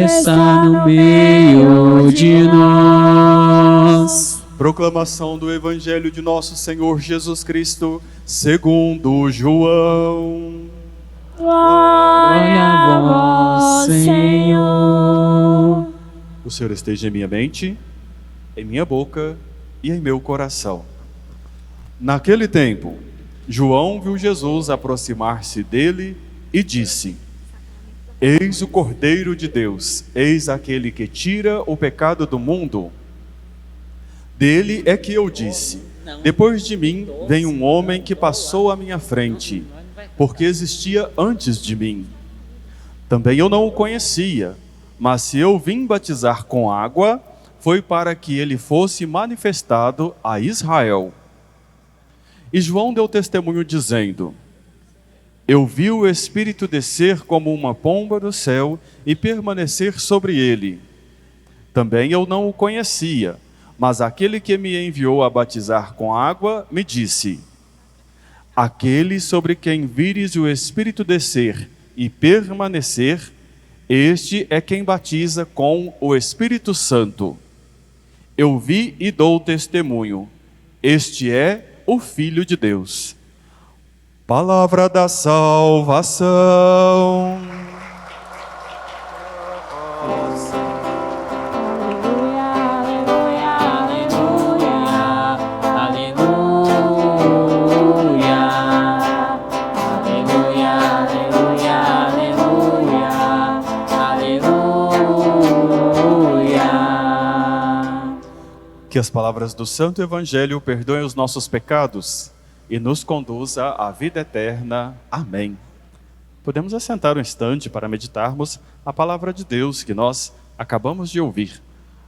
Está no meio de nós. Proclamação do Evangelho de nosso Senhor Jesus Cristo, segundo João. Glória a vós, Senhor. O Senhor esteja em minha mente, em minha boca e em meu coração. Naquele tempo, João viu Jesus aproximar-se dele e disse: Eis o Cordeiro de Deus, eis aquele que tira o pecado do mundo. Dele é que eu disse: depois de mim vem um homem que passou à minha frente, porque existia antes de mim. Também eu não o conhecia, mas se eu vim batizar com água, foi para que ele fosse manifestado a Israel. E João deu testemunho dizendo: Eu vi o Espírito descer como uma pomba do céu e permanecer sobre ele. Também eu não o conhecia, mas aquele que me enviou a batizar com água me disse: Aquele sobre quem vires o Espírito descer e permanecer, este é quem batiza com o Espírito Santo. Eu vi e dou testemunho: este é o Filho de Deus. Palavra da salvação. Que as palavras do Santo Evangelho perdoem os nossos pecados e nos conduza à vida eterna. Amém. Podemos assentar um instante para meditarmos a palavra de Deus que nós acabamos de ouvir.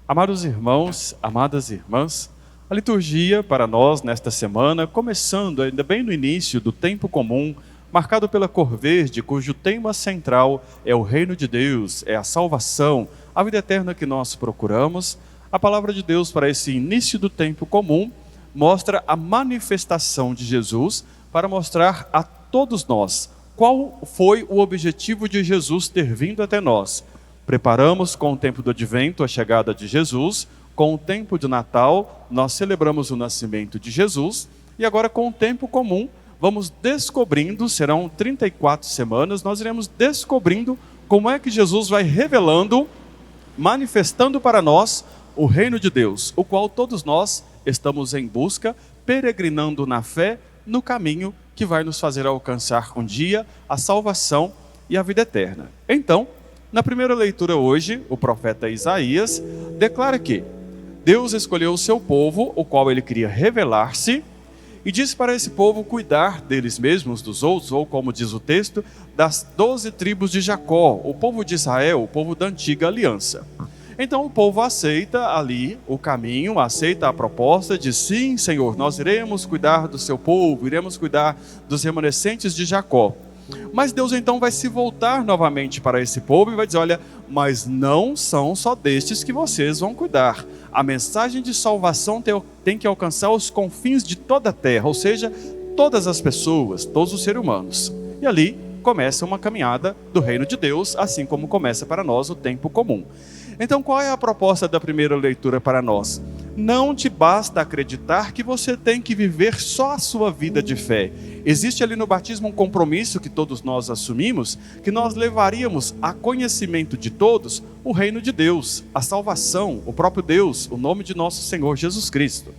Amados irmãos, amadas irmãs, a liturgia para nós nesta semana, começando ainda bem no início do tempo comum, marcado pela cor verde, cujo tema central é o reino de Deus, é a salvação, a vida eterna que nós procuramos. A palavra de Deus para esse início do tempo comum mostra a manifestação de Jesus para mostrar a todos nós qual foi o objetivo de Jesus ter vindo até nós. Preparamos com o tempo do Advento a chegada de Jesus, com o tempo de Natal nós celebramos o nascimento de Jesus e agora com o tempo comum vamos descobrindo, serão 34 semanas, nós iremos descobrindo como é que Jesus vai revelando, manifestando para nós o reino de Deus, o qual todos nós estamos em busca, peregrinando na fé, no caminho que vai nos fazer alcançar um dia a salvação e a vida eterna. Então, na primeira leitura hoje, o profeta Isaías declara que Deus escolheu o seu povo, o qual ele queria revelar-se, e disse para esse povo cuidar deles mesmos, dos outros, ou como diz o texto, das 12 tribos de Jacó, o povo de Israel, o povo da antiga aliança. Então o povo aceita ali o caminho, aceita a proposta de sim, Senhor, nós iremos cuidar do seu povo, iremos cuidar dos remanescentes de Jacó. Mas Deus então vai se voltar novamente para esse povo e vai dizer: olha, mas não são só destes que vocês vão cuidar. A mensagem de salvação tem que alcançar os confins de toda a terra, ou seja, todas as pessoas, todos os seres humanos. E ali começa uma caminhada do reino de Deus, assim como começa para nós o tempo comum. Então, qual é a proposta da primeira leitura para nós? Não te basta acreditar que você tem que viver só a sua vida de fé. Existe ali no batismo um compromisso que todos nós assumimos, que nós levaríamos a conhecimento de todos o reino de Deus, a salvação, o próprio Deus, o nome de nosso Senhor Jesus Cristo.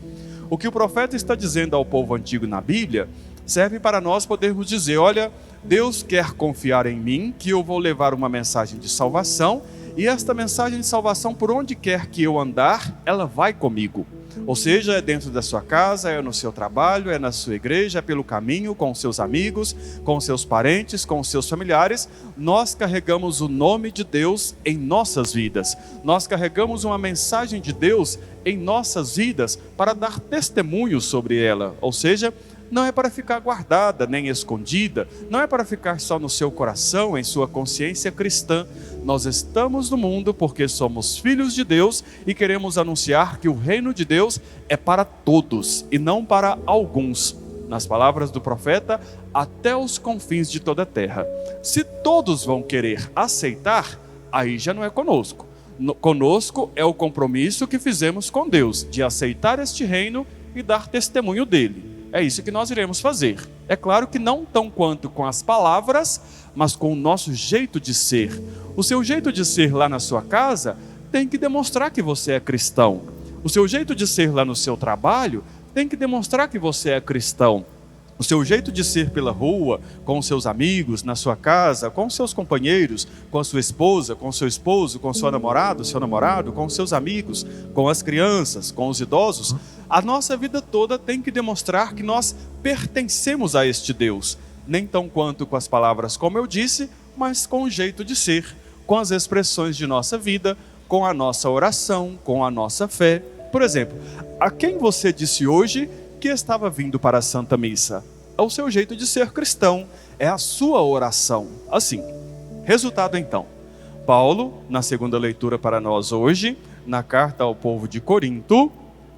O que o profeta está dizendo ao povo antigo na Bíblia serve para nós podermos dizer: olha, Deus quer confiar em mim, que eu vou levar uma mensagem de salvação, e esta mensagem de salvação, por onde quer que eu andar, ela vai comigo. Ou seja, é dentro da sua casa, é no seu trabalho, é na sua igreja, é pelo caminho, com seus amigos, com seus parentes, com seus familiares. Nós carregamos o nome de Deus em nossas vidas. Nós carregamos uma mensagem de Deus em nossas vidas para dar testemunho sobre ela. Ou seja, não é para ficar guardada nem escondida, não é para ficar só no seu coração, em sua consciência cristã. Nós estamos no mundo porque somos filhos de Deus e queremos anunciar que o reino de Deus é para todos e não para alguns. nas palavras do profeta, até os confins de toda a terra. Se todos vão querer aceitar, aí já não é conosco. Conosco é o compromisso que fizemos com Deus, de aceitar este reino e dar testemunho dele. É isso que nós iremos fazer. É claro que não tão quanto com as palavras, mas com o nosso jeito de ser. O seu jeito de ser lá na sua casa tem que demonstrar que você é cristão. O seu jeito de ser lá no seu trabalho tem que demonstrar que você é cristão. O seu jeito de ser pela rua, com os seus amigos, na sua casa, com os seus companheiros, com a sua esposa, com o seu esposo, com o seu namorado, com os seus amigos, com as crianças, com os idosos, a nossa vida toda tem que demonstrar que nós pertencemos a este Deus. Nem tão quanto com as palavras, como eu disse, mas com o jeito de ser, com as expressões de nossa vida, com a nossa oração, com a nossa fé. Por exemplo, a quem você disse hoje que estava vindo para a Santa Missa? É o seu jeito de ser cristão, é a sua oração. Assim, resultado então, Paulo, na segunda leitura para nós hoje, na carta ao povo de Corinto, o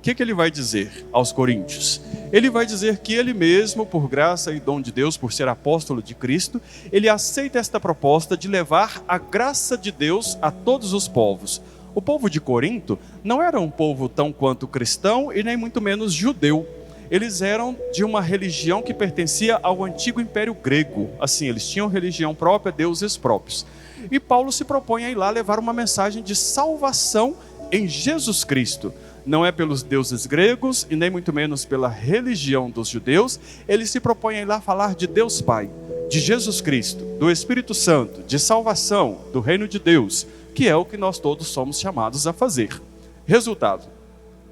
que ele vai dizer aos coríntios? Ele vai dizer que ele mesmo, por graça e dom de Deus, por ser apóstolo de Cristo, ele aceita esta proposta de levar a graça de Deus a todos os povos. O povo de Corinto não era um povo tão quanto cristão e nem muito menos judeu. Eles eram de uma religião que pertencia ao antigo Império Grego. Assim, eles tinham religião própria, deuses próprios. E Paulo se propõe a ir lá levar uma mensagem de salvação em Jesus Cristo. Não é pelos deuses gregos e nem muito menos pela religião dos judeus. Ele se propõe a ir lá falar de Deus Pai, de Jesus Cristo, do Espírito Santo, de salvação, do reino de Deus, que é o que nós todos somos chamados a fazer. Resultado,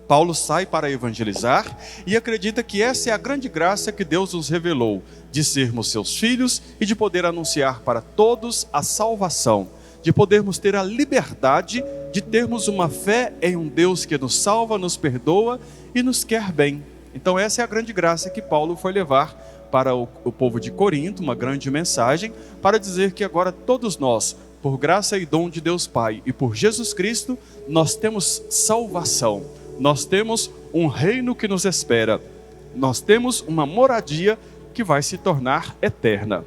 Paulo sai para evangelizar e acredita que essa é a grande graça que Deus nos revelou, de sermos seus filhos e de poder anunciar para todos a salvação, de podermos ter a liberdade de termos uma fé em um Deus que nos salva, nos perdoa e nos quer bem. Então essa é a grande graça que Paulo foi levar para o povo de Corinto, uma grande mensagem, para dizer que agora todos nós, por graça e dom de Deus Pai e por Jesus Cristo, nós temos salvação. Nós temos um reino que nos espera. Nós temos uma moradia que vai se tornar eterna.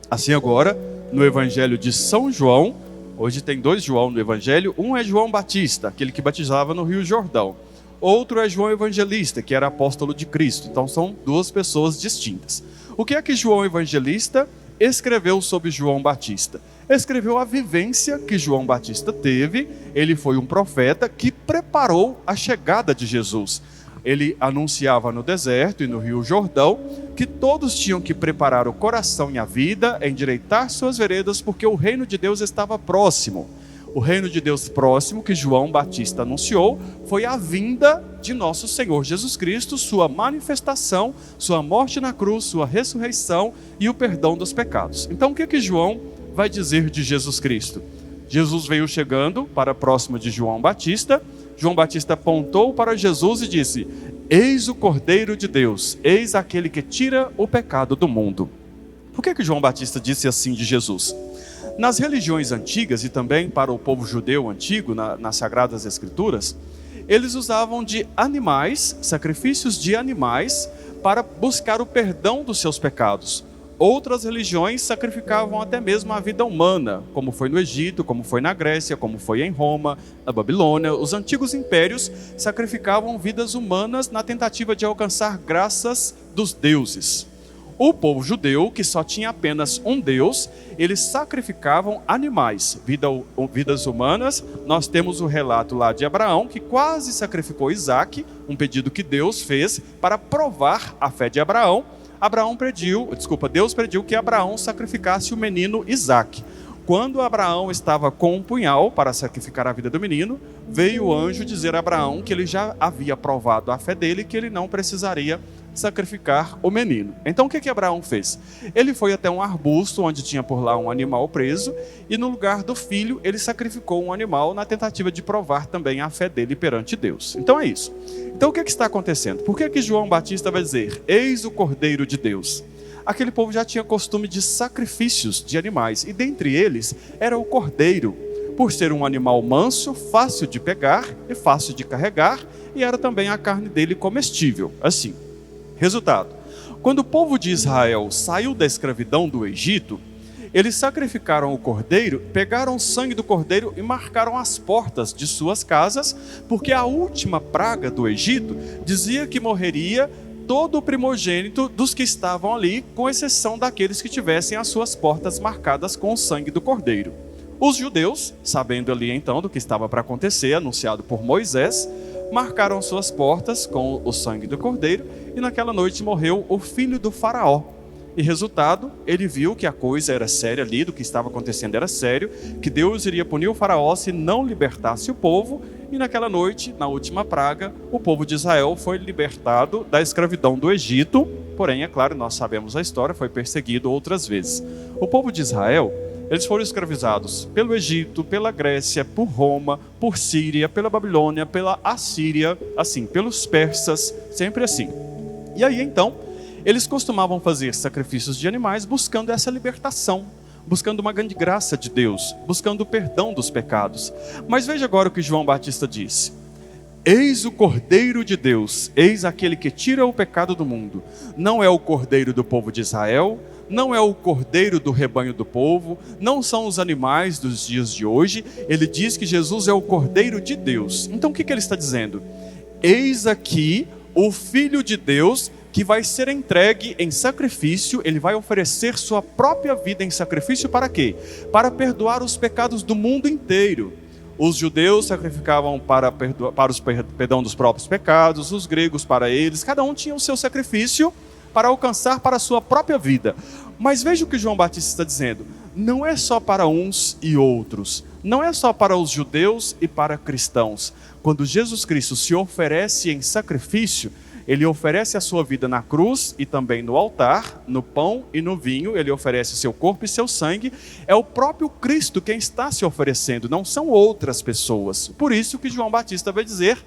Assim agora, no Evangelho de São João, hoje tem 2 João no Evangelho, um é João Batista, aquele que batizava no Rio Jordão. Outro é João Evangelista, que era apóstolo de Cristo. Então são 2 pessoas distintas. O que é que João Evangelista escreveu sobre João Batista? Escreveu a vivência que João Batista teve. Ele foi um profeta que preparou a chegada de Jesus. Ele anunciava no deserto e no Rio Jordão que todos tinham que preparar o coração e a vida, endireitar suas veredas, porque o reino de Deus estava próximo. O reino de Deus próximo que João Batista anunciou foi a vinda de nosso Senhor Jesus Cristo, sua manifestação, sua morte na cruz, sua ressurreição e o perdão dos pecados. Então o que João vai dizer de Jesus Cristo? Jesus veio chegando para próximo de João Batista. João Batista apontou para Jesus e disse: eis o Cordeiro de Deus, eis aquele que tira o pecado do mundo. Por que João Batista disse assim de Jesus? Nas religiões antigas e também para o povo judeu antigo, nas Sagradas Escrituras, eles usavam de animais, sacrifícios de animais, para buscar o perdão dos seus pecados. Outras religiões sacrificavam até mesmo a vida humana, como foi no Egito, como foi na Grécia, como foi em Roma, na Babilônia. Os antigos impérios sacrificavam vidas humanas na tentativa de alcançar graças dos deuses. O povo judeu, que só tinha apenas um Deus, eles sacrificavam animais, vidas humanas. Nós temos o relato lá de Abraão, que quase sacrificou Isaque, um pedido que Deus fez para provar a fé de Abraão. Deus pediu que Abraão sacrificasse o menino Isaque. Quando Abraão estava com um punhal para sacrificar a vida do menino, veio o anjo dizer a Abraão que ele já havia provado a fé dele, que ele não precisaria sacrificar o menino. Então o que Abraão fez? Ele foi até um arbusto onde tinha por lá um animal preso, e no lugar do filho ele sacrificou um animal na tentativa de provar também a fé dele perante Deus. Então é isso. Então o que está acontecendo? Por que João Batista vai dizer: eis o Cordeiro de Deus? Aquele povo já tinha costume de sacrifícios de animais, e dentre eles era o cordeiro, por ser um animal manso, fácil de pegar e fácil de carregar, e era também a carne dele comestível. Assim, resultado, Quando o povo de Israel saiu da escravidão do Egito, eles sacrificaram o cordeiro, pegaram o sangue do cordeiro e marcaram as portas de suas casas, porque a última praga do Egito dizia que morreria todo o primogênito dos que estavam ali, com exceção daqueles que tivessem as suas portas marcadas com o sangue do cordeiro. Os judeus, sabendo ali então do que estava para acontecer, anunciado por Moisés, marcaram suas portas com o sangue do cordeiro, e naquela noite morreu o filho do faraó. E resultado, ele viu que a coisa era séria ali, do que estava acontecendo era sério, que Deus iria punir o faraó se não libertasse o povo, e naquela noite, na última praga, o povo de Israel foi libertado da escravidão do Egito, porém, é claro, nós sabemos a história, foi perseguido outras vezes. O povo de Israel, eles foram escravizados pelo Egito, pela Grécia, por Roma, por Síria, pela Babilônia, pela Assíria, assim, pelos persas, sempre assim. E aí, então, eles costumavam fazer sacrifícios de animais buscando essa libertação, buscando uma grande graça de Deus, buscando o perdão dos pecados. Mas veja agora o que João Batista diz: eis o Cordeiro de Deus, eis aquele que tira o pecado do mundo. Não é o Cordeiro do povo de Israel, não é o Cordeiro do rebanho do povo, não são os animais dos dias de hoje. Ele diz que Jesus é o Cordeiro de Deus. Então o que ele está dizendo? Eis aqui o Filho de Deus, que vai ser entregue em sacrifício. Ele vai oferecer sua própria vida em sacrifício para quê? Para perdoar os pecados do mundo inteiro. Os judeus sacrificavam para o perdão dos próprios pecados, os gregos para eles, cada um tinha o seu sacrifício para alcançar para a sua própria vida. Mas veja o que João Batista está dizendo: não é só para uns e outros, não é só para os judeus e para cristãos. Quando Jesus Cristo se oferece em sacrifício, ele oferece a sua vida na cruz e também no altar, no pão e no vinho. Ele oferece seu corpo e seu sangue. É o próprio Cristo quem está se oferecendo, não são outras pessoas. Por isso que João Batista vai dizer: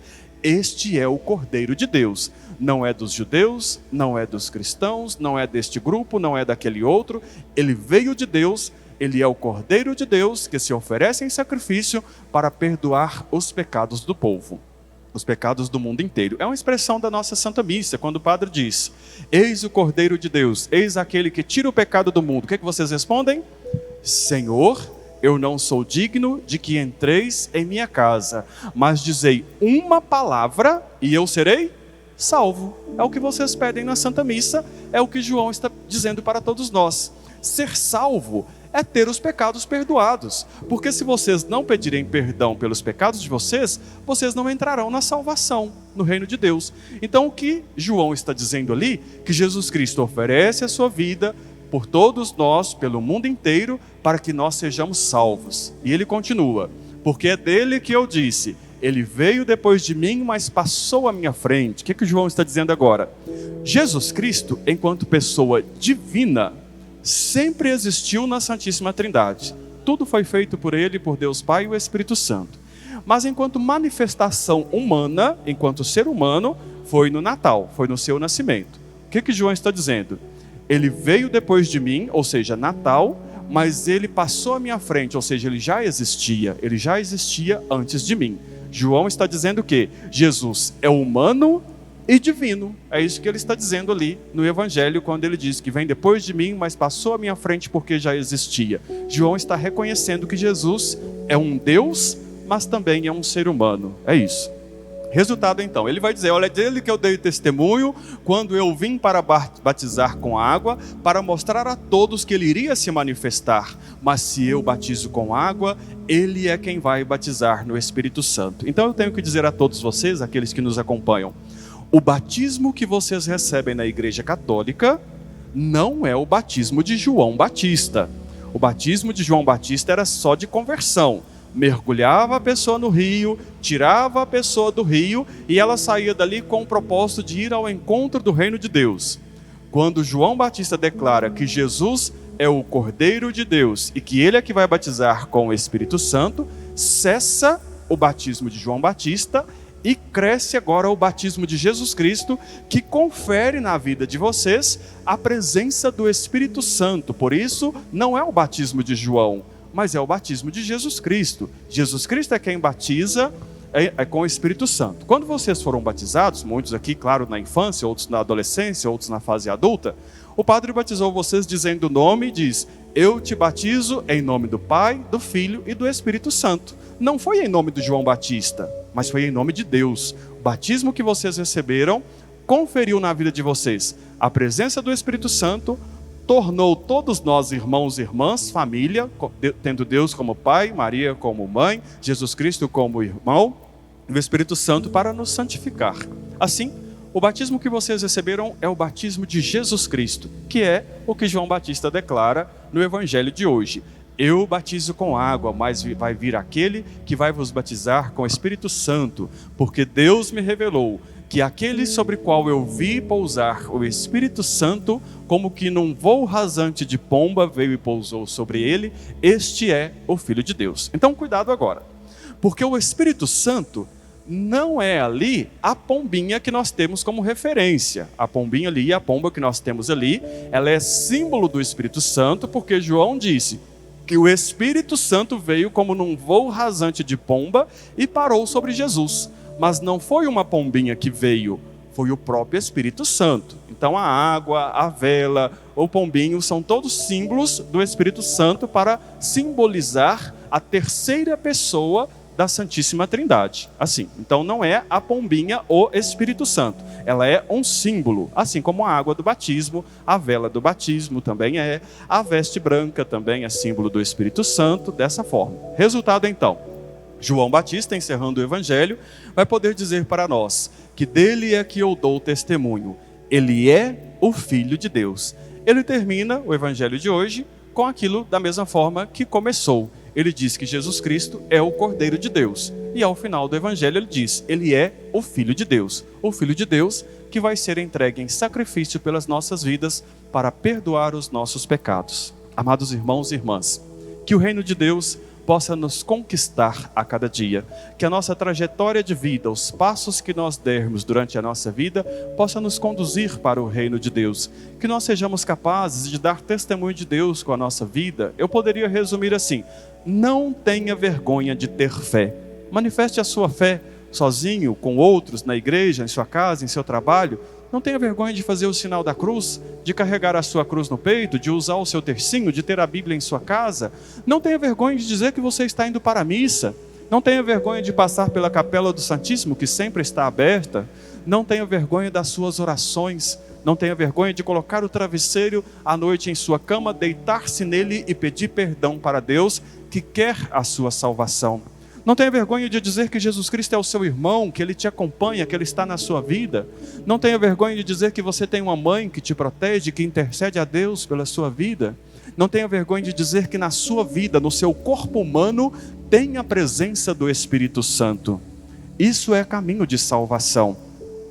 este é o Cordeiro de Deus. Não é dos judeus, não é dos cristãos, não é deste grupo, não é daquele outro. Ele veio de Deus, ele é o Cordeiro de Deus que se oferece em sacrifício para perdoar os pecados do povo, os pecados do mundo inteiro. É uma expressão da nossa Santa Missa, quando o padre diz: eis o Cordeiro de Deus, eis aquele que tira o pecado do mundo. O que vocês respondem? Senhor, eu não sou digno de que entreis em minha casa, mas dizei uma palavra e eu serei salvo. É o que vocês pedem na Santa Missa, é o que João está dizendo para todos nós. Ser salvo é ter os pecados perdoados, porque se vocês não pedirem perdão pelos pecados de vocês, vocês não entrarão na salvação, no reino de Deus. Então o que João está dizendo ali? Que Jesus Cristo oferece a sua vida por todos nós, pelo mundo inteiro, para que nós sejamos salvos. E ele continua: porque é dele que eu disse, ele veio depois de mim, mas passou à minha frente. O que João está dizendo agora? Jesus Cristo, enquanto pessoa divina, sempre existiu na Santíssima Trindade. Tudo foi feito por ele, por Deus Pai e o Espírito Santo. Mas enquanto manifestação humana, enquanto ser humano, foi no Natal, foi no seu nascimento. O que João está dizendo? Ele veio depois de mim, ou seja, Natal, mas ele passou à minha frente, ou seja, ele já existia antes de mim. João está dizendo que Jesus é humano e divino. É isso que ele está dizendo ali no Evangelho, quando ele diz que vem depois de mim, mas passou à minha frente porque já existia. João está reconhecendo que Jesus é um Deus, mas também é um ser humano. É isso. Resultado então, ele vai dizer: olha, é dele que eu dei testemunho quando eu vim para batizar com água, para mostrar a todos que ele iria se manifestar. Mas se eu batizo com água, ele é quem vai batizar no Espírito Santo. Então eu tenho que dizer a todos vocês, aqueles que nos acompanham: o batismo que vocês recebem na Igreja Católica não é o batismo de João Batista. O batismo de João Batista era só de conversão. Mergulhava a pessoa no rio, tirava a pessoa do rio e ela saía dali com o propósito de ir ao encontro do reino de Deus. Quando João Batista declara que Jesus é o Cordeiro de Deus e que ele é que vai batizar com o Espírito Santo, cessa o batismo de João Batista e cresce agora o batismo de Jesus Cristo, que confere na vida de vocês a presença do Espírito Santo. Por isso, não é o batismo de João, mas é o batismo de Jesus Cristo. Jesus Cristo é quem batiza é com o Espírito Santo. Quando vocês foram batizados, muitos aqui, claro, na infância, outros na adolescência, outros na fase adulta, o padre batizou vocês dizendo o nome e diz: eu te batizo em nome do Pai, do Filho e do Espírito Santo. Não foi em nome do João Batista, mas foi em nome de Deus. O batismo que vocês receberam conferiu na vida de vocês a presença do Espírito Santo, tornou todos nós irmãos e irmãs, família, tendo Deus como Pai, Maria como mãe, Jesus Cristo como irmão, e o Espírito Santo para nos santificar. Assim, o batismo que vocês receberam é o batismo de Jesus Cristo, que é o que João Batista declara no Evangelho de hoje. Eu batizo com água, mas vai vir aquele que vai vos batizar com o Espírito Santo, porque Deus me revelou que aquele sobre qual eu vi pousar o Espírito Santo, como que num voo rasante de pomba veio e pousou sobre ele, este é o Filho de Deus. Então cuidado agora, porque o Espírito Santo não é ali a pombinha que nós temos como referência. A pombinha ali, a pomba que nós temos ali, ela é símbolo do Espírito Santo, porque João disse que o Espírito Santo veio como num voo rasante de pomba e parou sobre Jesus. Mas não foi uma pombinha que veio, foi o próprio Espírito Santo. Então a água, a vela, o pombinho são todos símbolos do Espírito Santo para simbolizar a terceira pessoa da Santíssima Trindade. Assim, então não é a pombinha o Espírito Santo, ela é um símbolo, assim como a água do batismo, a vela do batismo também é, a veste branca também é símbolo do Espírito Santo, dessa forma. Resultado então, João Batista, encerrando o Evangelho, vai poder dizer para nós que dele é que eu dou testemunho. Ele é o Filho de Deus. Ele termina o Evangelho de hoje com aquilo da mesma forma que começou. Ele diz que Jesus Cristo é o Cordeiro de Deus. E ao final do Evangelho ele diz, ele é o Filho de Deus. O Filho de Deus que vai ser entregue em sacrifício pelas nossas vidas para perdoar os nossos pecados. Amados irmãos e irmãs, que o reino de Deus possa nos conquistar a cada dia, que a nossa trajetória de vida, os passos que nós dermos durante a nossa vida, possa nos conduzir para o reino de Deus, que nós sejamos capazes de dar testemunho de Deus com a nossa vida. Eu poderia resumir assim: não tenha vergonha de ter fé, manifeste a sua fé sozinho, com outros, na igreja, em sua casa, em seu trabalho. Não tenha vergonha de fazer o sinal da cruz, de carregar a sua cruz no peito, de usar o seu tercinho, de ter a Bíblia em sua casa. Não tenha vergonha de dizer que você está indo para a missa. Não tenha vergonha de passar pela capela do Santíssimo, que sempre está aberta. Não tenha vergonha das suas orações. Não tenha vergonha de colocar o travesseiro à noite em sua cama, deitar-se nele e pedir perdão para Deus, que quer a sua salvação. Não tenha vergonha de dizer que Jesus Cristo é o seu irmão, que Ele te acompanha, que Ele está na sua vida. Não tenha vergonha de dizer que você tem uma mãe que te protege, que intercede a Deus pela sua vida. Não tenha vergonha de dizer que na sua vida, no seu corpo humano, tem a presença do Espírito Santo. Isso é caminho de salvação.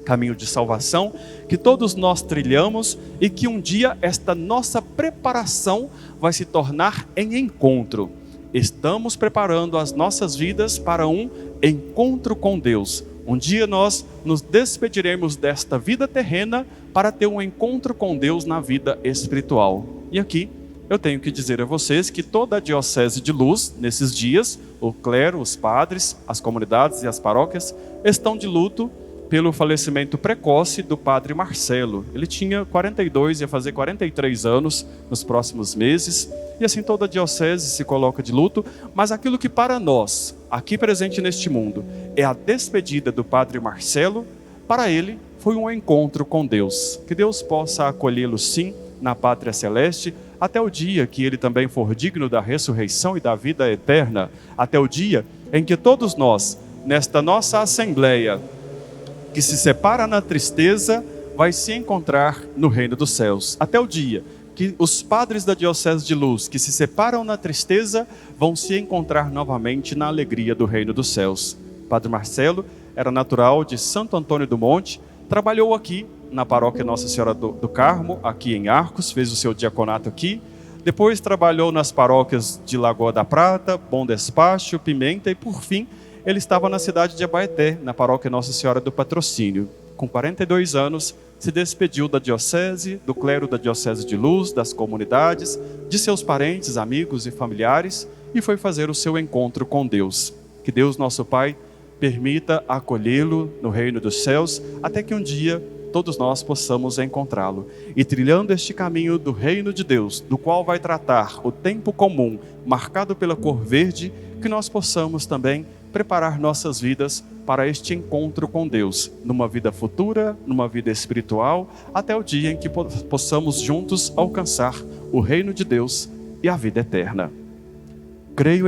Caminho de salvação que todos nós trilhamos e que um dia esta nossa preparação vai se tornar em encontro. Estamos preparando as nossas vidas para um encontro com Deus. Um dia nós nos despediremos desta vida terrena para ter um encontro com Deus na vida espiritual. E aqui eu tenho que dizer a vocês que toda a Diocese de Luz, nesses dias, o clero, os padres, as comunidades e as paróquias estão de luto pelo falecimento precoce do padre Marcelo. Ele tinha 42, ia fazer 43 anos nos próximos meses, e assim toda a diocese se coloca de luto, mas aquilo que para nós, aqui presente neste mundo, é a despedida do padre Marcelo, para ele foi um encontro com Deus. Que Deus possa acolhê-lo sim, na pátria celeste, até o dia que ele também for digno da ressurreição e da vida eterna, até o dia em que todos nós, nesta nossa assembleia, que se separa na tristeza, vai se encontrar no reino dos céus. Até o dia que os padres da Diocese de Luz, que se separam na tristeza, vão se encontrar novamente na alegria do reino dos céus. Padre Marcelo era natural de Santo Antônio do Monte, trabalhou aqui na paróquia Nossa Senhora do Carmo, aqui em Arcos, fez o seu diaconato aqui. Depois trabalhou nas paróquias de Lagoa da Prata, Bom Despacho, Pimenta e, por fim, ele estava na cidade de Abaeté, na paróquia Nossa Senhora do Patrocínio. Com 42 anos, se despediu da diocese, do clero da Diocese de Luz, das comunidades, de seus parentes, amigos e familiares, e foi fazer o seu encontro com Deus. Que Deus, nosso Pai, permita acolhê-lo no reino dos céus, até que um dia todos nós possamos encontrá-lo. E trilhando este caminho do reino de Deus, do qual vai tratar o tempo comum, marcado pela cor verde, que nós possamos também preparar nossas vidas para este encontro com Deus, numa vida futura, numa vida espiritual, até o dia em que possamos juntos alcançar o reino de Deus e a vida eterna. Creio em